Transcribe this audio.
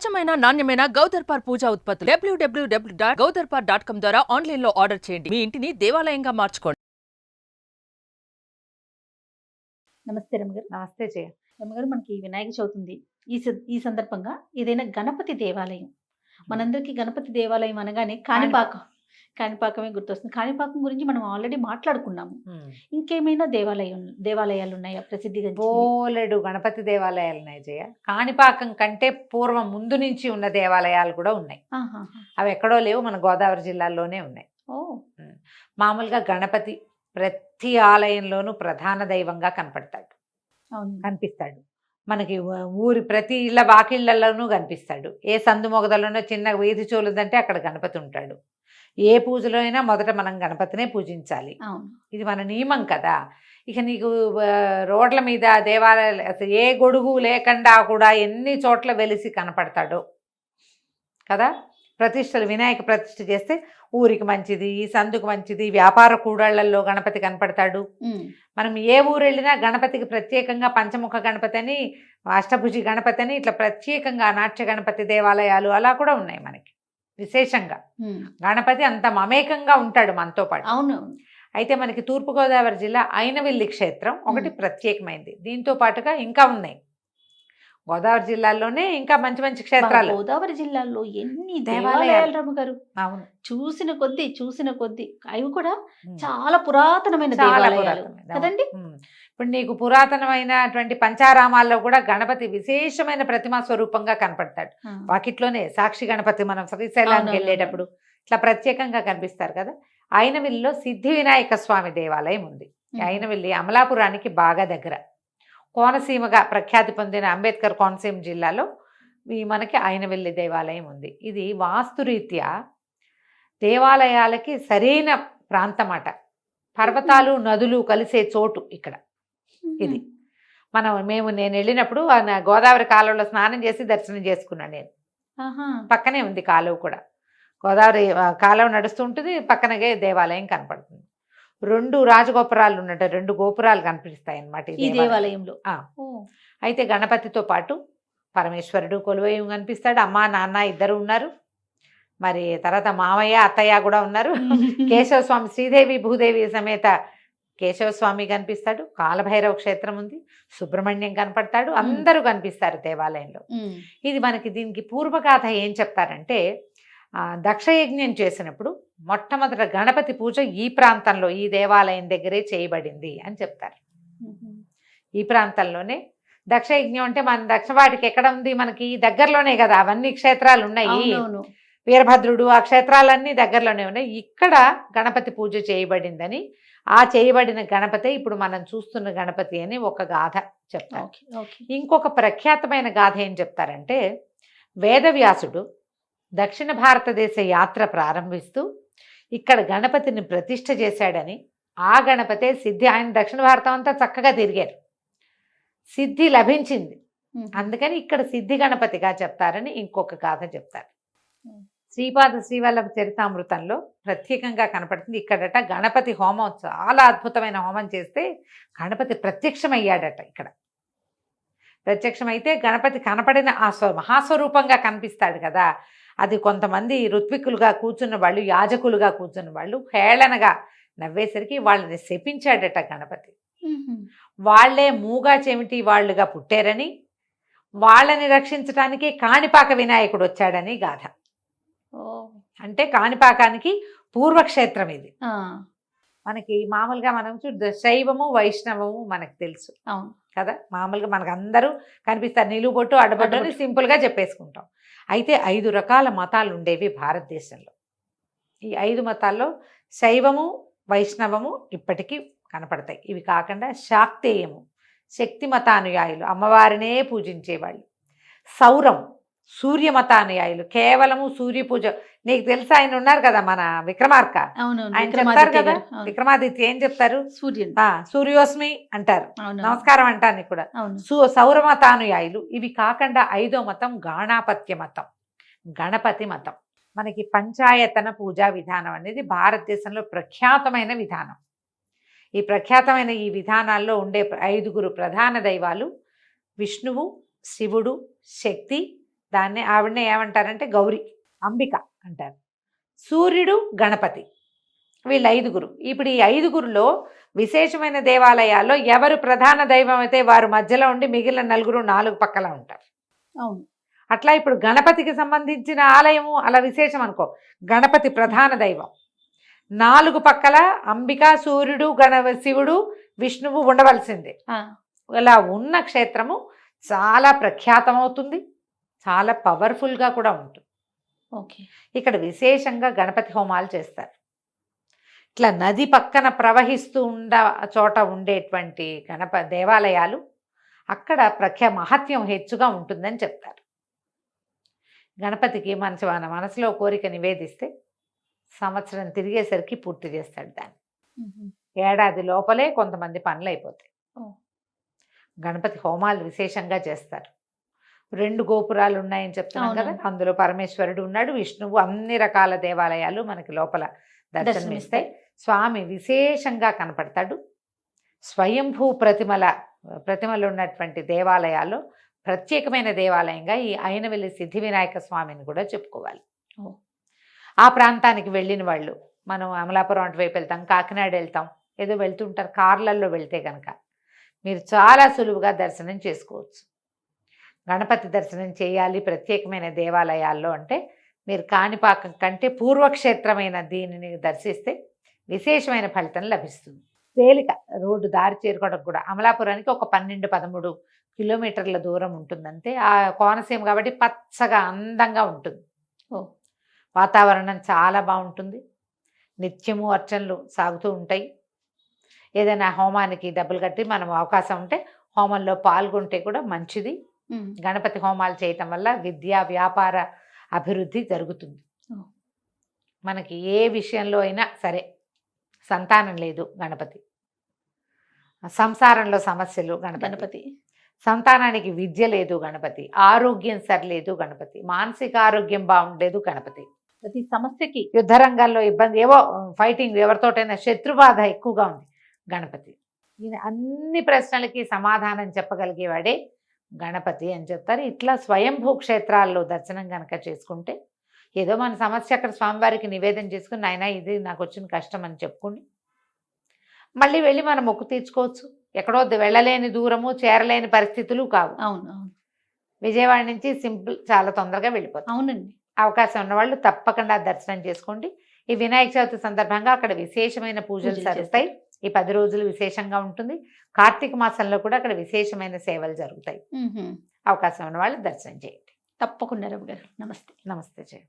స్వచ్ఛమైన నాణ్యమైన గౌదర్పార్ పూజా ఉత్పత్తులు www.gaudarpar.com ద్వారా ఆన్లైన్ లో ఆర్డర్ చేయండి. మీ ఇంటిని దేవాలయంగా మార్చుకోండి. నమస్తే రమగారు. నమస్తే జయ. రమగారు, మనకి వినాయక చవితి ఉంది. ఈ సందర్భంగా ఏదైనా గణపతి దేవాలయం, మనందరికీ గణపతి దేవాలయం అనగానే కాణిపాకమే గుర్తొస్తుంది. కాణిపాకం గురించి మనం ఆల్రెడీ మాట్లాడుకున్నాము. ఇంకేమైనా దేవాలయాలు ఉన్నాయా ప్రసిద్ధిగా? బోలెడు గణపతి దేవాలయాలు ఉన్నాయి జయ. కాణిపాకం కంటే పూర్వం ముందు నుంచి ఉన్న దేవాలయాలు కూడా ఉన్నాయి. అవి ఎక్కడో లేవు, మన గోదావరి జిల్లాలోనే ఉన్నాయి. మామూలుగా గణపతి ప్రతి ఆలయంలోనూ ప్రధాన దైవంగా కనిపిస్తాడు. మనకి ఊరి ప్రతి ఇళ్ళ వాకిళ్లలోనూ కనిపిస్తాడు. ఏ సందు మొగదలోనో చిన్న వీధి చోలుందంటే అక్కడ గణపతి ఉంటాడు. ఏ పూజలో అయినా మొదట మనం గణపతినే పూజించాలి. ఇది మన నియమం కదా. ఇక నీకు రోడ్ల మీద దేవాలయాలు అసలు ఏ గొడుగు లేకుండా కూడా ఎన్ని చోట్ల వెలిసి కనపడతాడో కదా. వినాయక ప్రతిష్ఠ చేస్తే ఊరికి మంచిది, సందుకు మంచిది, వ్యాపార కూడళ్లలో గణపతి కనపడతాడు. మనం ఏ ఊరు వెళ్ళినా గణపతికి ప్రత్యేకంగా పంచముఖ గణపతి అని, అష్టభుజి గణపతి అని, ఇట్లా ప్రత్యేకంగా నాట్య గణపతి దేవాలయాలు అలా కూడా ఉన్నాయి మనకి. విశేషంగా గణపతి అంత మమేకంగా ఉంటాడు మనతో పాటు. అవును. అయితే మనకి తూర్పుగోదావరి జిల్లా అయినవిల్లి క్షేత్రం ఒకటి ప్రత్యేకమైంది. దీంతో పాటుగా ఇంకా ఉన్నాయి గోదావరి జిల్లాలోనే ఇంకా మంచి మంచి క్షేత్రాలు. గోదావరి జిల్లాలో ఎన్ని దేవాలయాలు రమ్మగారు. అవును, చూసిన కొద్ది అవి కూడా చాలా పురాతనమైన దేవాలయాలు కదండి. ఇప్పుడు నీకు పురాతనమైనటువంటి పంచారామాల్లో కూడా గణపతి విశేషమైన ప్రతిమా స్వరూపంగా కనపడతాడు. వాకిట్లోనే సాక్షి గణపతి మనం శ్రీశైలానికి వెళ్ళేటప్పుడు ఇట్లా ప్రత్యేకంగా కనిపిస్తారు కదా. అయినవిల్లిలో సిద్ధి వినాయక స్వామి దేవాలయం ఉంది. అయినవిల్లి అమలాపురానికి బాగా దగ్గర, కోనసీమగా ప్రఖ్యాతి పొందిన అంబేద్కర్ కోనసీమ జిల్లాలో మనకి అయినవిల్లి దేవాలయం ఉంది. ఇది వాస్తురీత్యా దేవాలయాలకి సరైన ప్రాంతమాట. పర్వతాలు నదులు కలిసే చోటు ఇక్కడ ఇది. నేను వెళ్ళినప్పుడు గోదావరి కాలువలో స్నానం చేసి దర్శనం చేసుకున్నాను నేను. పక్కనే ఉంది కాలువ కూడా, గోదావరి కాలువ నడుస్తూ ఉంటుంది, పక్కనగే దేవాలయం కనపడుతుంది. 2 రాజగోపురాలు ఉన్నట్టు 2 గోపురాలు కనిపిస్తాయి అన్నమాట ఈ దేవాలయంలో. అయితే గణపతితో పాటు పరమేశ్వరుడు కొలువై కనిపిస్తాడు. అమ్మ నాన్న ఇద్దరు ఉన్నారు. మరి తర్వాత మామయ్య అత్తయ్య కూడా ఉన్నారు. కేశవస్వామి, శ్రీదేవి భూదేవి సమేత కేశవస్వామి కనిపిస్తాడు. కాలభైరవ క్షేత్రం ఉంది, సుబ్రహ్మణ్యం కనపడతాడు, అందరూ కనిపిస్తారు దేవాలయంలో. ఇది మనకి దీనికి పూర్వగాథ ఏం చెప్తారంటే, దక్షయజ్ఞం చేసినప్పుడు మొట్టమొదట గణపతి పూజ ఈ ప్రాంతంలో ఈ దేవాలయం దగ్గరే చేయబడింది అని చెప్తారు. ఈ ప్రాంతంలోనే దక్షయజ్ఞం అంటే మన దక్షవాటికి ఎక్కడ ఉంది, మనకి దగ్గరలోనే కదా అవన్నీ క్షేత్రాలు ఉన్నాయి. వీరభద్రుడు ఆ క్షేత్రాలన్నీ దగ్గరలోనే ఉన్నాయి. ఇక్కడ గణపతి పూజ చేయబడిందని, ఆ చేయబడిన గణపతి ఇప్పుడు మనం చూస్తున్న గణపతి అని ఒక గాథ చెప్తారు. ఇంకొక ప్రఖ్యాతమైన గాథ ఏం చెప్తారంటే, వేదవ్యాసుడు దక్షిణ భారతదేశ యాత్ర ప్రారంభిస్తూ ఇక్కడ గణపతిని ప్రతిష్ఠ చేశాడని, ఆ గణపతే సిద్ధి. ఆయన దక్షిణ భారతం అంతా చక్కగా తిరిగారు, సిద్ధి లభించింది, అందుకని ఇక్కడ సిద్ధి గణపతిగా చెప్తారని ఇంకొక గాథ చెప్తారు. శ్రీపాద శ్రీవల్లభ చరితామృతంలో ప్రత్యేకంగా కనపడుతుంది. ఇక్కడట గణపతి హోమం, చాలా అద్భుతమైన హోమం చేస్తే గణపతి ప్రత్యక్షమయ్యాడట. ఇక్కడ ప్రత్యక్షమైతే గణపతి కనపడిన ఆ మహాస్వరూపంగా కనిపిస్తాడు కదా. అది కొంతమంది ఋత్వికులుగా కూర్చున్న వాళ్ళు, యాజకులుగా కూర్చున్న వాళ్ళు హేళనగా నవ్వేసరికి వాళ్ళని శపించాడట గణపతి. వాళ్లే మూగా చెమిటి వాళ్ళుగా పుట్టారని, వాళ్ళని రక్షించడానికి కాణిపాక వినాయకుడు వచ్చాడని గాథ. అంటే కాణిపాకానికి పూర్వక్షేత్రం ఇది. మనకి మామూలుగా మనం శైవము వైష్ణవము మనకు తెలుసు కదా. మామూలుగా మనకు అందరూ కనిపిస్తారు, నిలువుబొట్టు అడ్డబొట్టు అని సింపుల్గా చెప్పేసుకుంటాం. అయితే 5 రకాల మతాలు ఉండేవి భారతదేశంలో. ఈ 5 మతాల్లో శైవము వైష్ణవము ఇప్పటికీ కనపడతాయి. ఇవి కాకుండా శాక్తేయము, శక్తి మతానుయాయులు, అమ్మవారినే పూజించేవాళ్ళు. సౌరం, సూర్య మతానుయాయులు, కేవలము సూర్య పూజ. నీకు తెలుసా, ఆయన ఉన్నారు కదా మన విక్రమార్క, ఆయన చెప్తారు కదా, విక్రమాదిత్య ఏం చెప్తారు, సూర్యోస్మి అంటారు, నమస్కారం అంటాను కూడా. సౌర మతానుయాయులు. ఇవి కాకుండా 5వ మతం గాణాపత్య మతం, గణపతి మతం. మనకి పంచాయతన పూజా విధానం అనేది భారతదేశంలో ప్రఖ్యాతమైన విధానం. ఈ ప్రఖ్యాతమైన ఈ విధానాల్లో ఉండే 5గురు ప్రధాన దైవాలు విష్ణువు, శివుడు, శక్తి, దాన్ని ఆవిడనే ఏమంటారంటే గౌరీ, అంబిక అంటారు. సూర్యుడు, గణపతి, వీళ్ళు 5గురు. ఇప్పుడు ఈ 5గురులో విశేషమైన దేవాలయాల్లో ఎవరు ప్రధాన దైవం అయితే వారు మధ్యలో ఉండి మిగిలిన 4 4 పక్కల ఉంటారు. అవును. అట్లా ఇప్పుడు గణపతికి సంబంధించిన ఆలయము అలా విశేషం అనుకో, గణపతి ప్రధాన దైవం, 4 పక్కల అంబిక, సూర్యుడు, శివుడు, విష్ణువు ఉండవలసిందే. ఇలా ఉన్న క్షేత్రము చాలా ప్రఖ్యాతమవుతుంది, చాలా పవర్ఫుల్గా కూడా ఉంటుంది. ఓకే. ఇక్కడ విశేషంగా గణపతి హోమాలు చేస్తారు. ఇట్లా నది పక్కన ప్రవహిస్తూ చోట ఉండేటువంటి దేవాలయాలు అక్కడ మహత్యం హెచ్చుగా ఉంటుందని చెప్తారు. గణపతికి మన మనసులో కోరిక నివేదిస్తే సంవత్సరం తిరిగేసరికి పూర్తి చేస్తాడు దాన్ని. ఏడాది లోపలే కొంతమంది పనులు అయిపోతాయి. గణపతి హోమాలు విశేషంగా చేస్తారు. 2 గోపురాలు ఉన్నాయని చెప్తున్నాం కదా, అందులో పరమేశ్వరుడు ఉన్నాడు, విష్ణువు, అన్ని రకాల దేవాలయాలు మనకి లోపల దర్శనమిస్తాయి. స్వామి విశేషంగా కనపడతాడు. స్వయంభూ ప్రతిమలు ఉన్నటువంటి దేవాలయాల్లో ప్రత్యేకమైన దేవాలయంగా ఈ అయినవెల్లి సిద్ధి వినాయక స్వామిని కూడా చెప్పుకోవాలి. ఆ ప్రాంతానికి వెళ్ళిన వాళ్ళు, మనం అమలాపురం అటువైపు వెళ్తాం, కాకినాడ వెళ్తాం, ఏదో వెళ్తుంటారు, కార్లల్లో వెళ్తే కనుక మీరు చాలా సులువుగా దర్శనం చేసుకోవచ్చు. గణపతి దర్శనం చేయాలి ప్రత్యేకమైన దేవాలయాల్లో అంటే మీరు కాణిపాకం కంటే పూర్వక్షేత్రమైన దీనిని దర్శిస్తే విశేషమైన ఫలితం లభిస్తుంది. తేలిక రోడ్డు దారి చేరుకోవడం కూడా అమలాపురానికి ఒక 12-13 కిలోమీటర్ల దూరం ఉంటుందంటే, ఆ కోనసీమ కాబట్టి పచ్చగా అందంగా ఉంటుంది. వాతావరణం చాలా బాగుంటుంది. నిత్యము అర్చనలు సాగుతూ ఉంటాయి. ఏదైనా హోమానికి డబ్బులు కట్టి మనం అవకాశం ఉంటే హోమంలో పాల్గొంటే కూడా మంచిది. గణపతి హోమాలు చేయటం వల్ల విద్యా వ్యాపార అభివృద్ధి జరుగుతుంది. మనకి ఏ విషయంలో అయినా సరే, సంతానం లేదు గణపతి, సంసారంలో సమస్యలు గణపతి, సంతానానికి విద్య లేదు గణపతి, ఆరోగ్యం సరిలేదు గణపతి, మానసిక ఆరోగ్యం బాగుండలేదు గణపతి, ప్రతి సమస్యకి, యుద్ధ రంగాల్లో ఇబ్బంది, ఏవో ఫైటింగ్, ఎవరితోటైనా శత్రుబాధ ఎక్కువగా ఉంది గణపతి. ఈయన అన్ని ప్రశ్నలకి సమాధానం చెప్పగలిగేవాడే గణపతి అని చెప్తారు. ఇట్లా స్వయంభూ క్షేత్రాల్లో దర్శనం కనుక చేసుకుంటే ఏదో మన సమస్య అక్కడ స్వామివారికి నివేదన చేసుకుని, నాయన ఇది నాకు వచ్చిన కష్టం అని చెప్పుకుని మళ్ళీ వెళ్ళి మనం మొక్కు తీర్చుకోవచ్చు. ఎక్కడో వెళ్ళలేని దూరము, చేరలేని పరిస్థితులు కావు. అవును. విజయవాడ నుంచి సింపుల్, చాలా తొందరగా వెళ్ళిపోతాం. అవునండి. అవకాశం ఉన్నవాళ్ళు తప్పకుండా దర్శనం చేసుకోండి. ఈ వినాయక చవితి సందర్భంగా అక్కడ విశేషమైన పూజలు జరుగుతాయి. ఈ 10 రోజులు విశేషంగా ఉంటుంది. కార్తీక మాసంలో కూడా అక్కడ విశేషమైన సేవలు జరుగుతాయి. అవకాశం ఉన్న వాళ్ళు దర్శనం చేయండి. తప్పకుండా రవి గారు. నమస్తే. నమస్తే.